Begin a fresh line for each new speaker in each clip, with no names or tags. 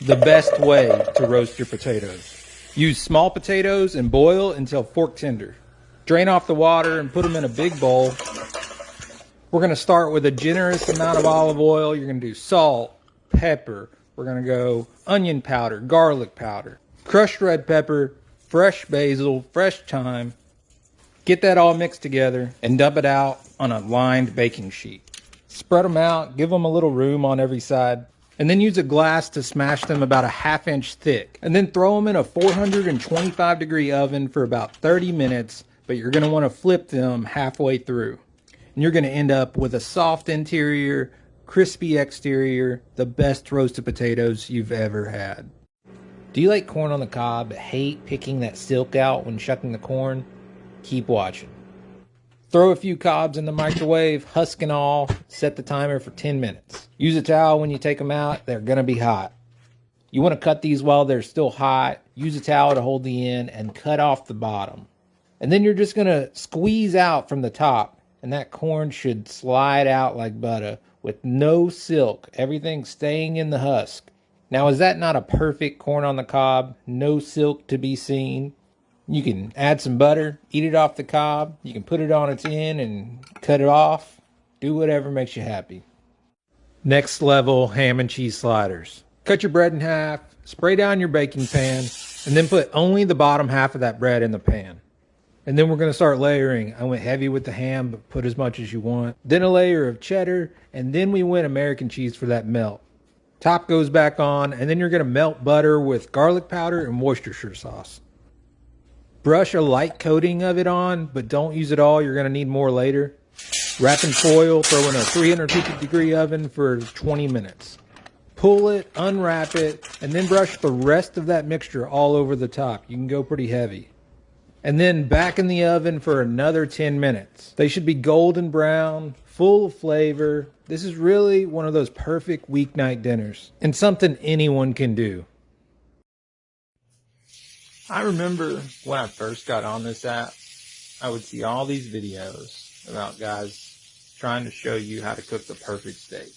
The best way to roast your potatoes. Use small potatoes and boil until fork tender. Drain off the water and put them in a big bowl. We're going to start with a generous amount of olive oil. You're going to do salt, pepper. We're going to go onion powder, garlic powder, crushed red pepper, fresh basil, fresh thyme. Get that all mixed together and dump it out on a lined baking sheet. Spread them out, give them a little room on every side, and then use a glass to smash them about a ½ inch thick. And then throw them in a 425-degree oven for about 30 minutes, but you're going to want to flip them halfway through. And you're going to end up with a soft interior, crispy exterior, the best roasted potatoes you've ever had. Do you like corn on the cob but hate picking that silk out when shucking the corn? Keep watching. Throw a few cobs in the microwave, husk and all, set the timer for 10 minutes. Use a towel when you take them out, they're going to be hot. You want to cut these while they're still hot, use a towel to hold the end, and cut off the bottom. And then you're just going to squeeze out from the top, and that corn should slide out like butter with no silk, everything staying in the husk. Now, is that not a perfect corn on the cob? No silk to be seen. You can add some butter, eat it off the cob. You can put it on its end and cut it off. Do whatever makes you happy. Next level, ham and cheese sliders. Cut your bread in half, spray down your baking pan, and then put only the bottom half of that bread in the pan. And then we're going to start layering. I went heavy with the ham, but put as much as you want. Then a layer of cheddar, and then we went American cheese for that melt. Top goes back on, and then you're going to melt butter with garlic powder and Worcestershire sauce. Brush a light coating of it on, but don't use it all. You're going to need more later. Wrap in foil, throw in a 350-degree oven for 20 minutes. Pull it, unwrap it, and then brush the rest of that mixture all over the top. You can go pretty heavy. And then back in the oven for another 10 minutes. They should be golden brown, full of flavor. This is really one of those perfect weeknight dinners and something anyone can do. I remember when I first got on this app, I would see all these videos about guys trying to show you how to cook the perfect steak.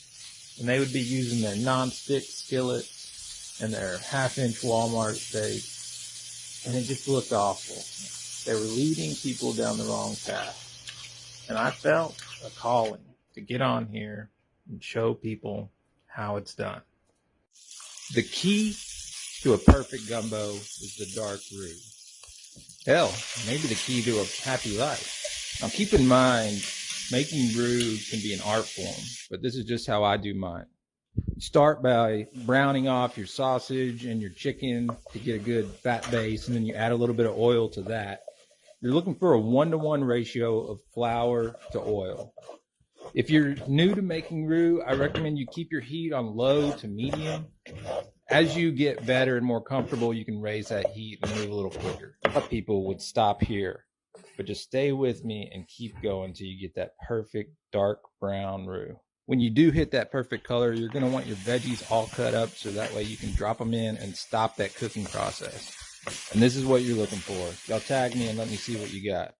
And they would be using their non-stick skillet and their ½ inch Walmart steak. And it just looked awful. They were leading people down the wrong path. And I felt a calling to get on here and show people how it's done. The key to a perfect gumbo is the dark roux. Hell, maybe the key to a happy life. Now keep in mind, making roux can be an art form, but this is just how I do mine. Start by browning off your sausage and your chicken to get a good fat base, and then you add a little bit of oil to that. You're looking for a 1-to-1 ratio of flour to oil. If you're new to making roux, I recommend you keep your heat on low to medium. As you get better and more comfortable, you can raise that heat and move a little quicker. A lot of people would stop here, but just stay with me and keep going until you get that perfect dark brown roux. When you do hit that perfect color, you're going to want your veggies all cut up so that way you can drop them in and stop that cooking process. And this is what you're looking for. Y'all tag me and let me see what you got.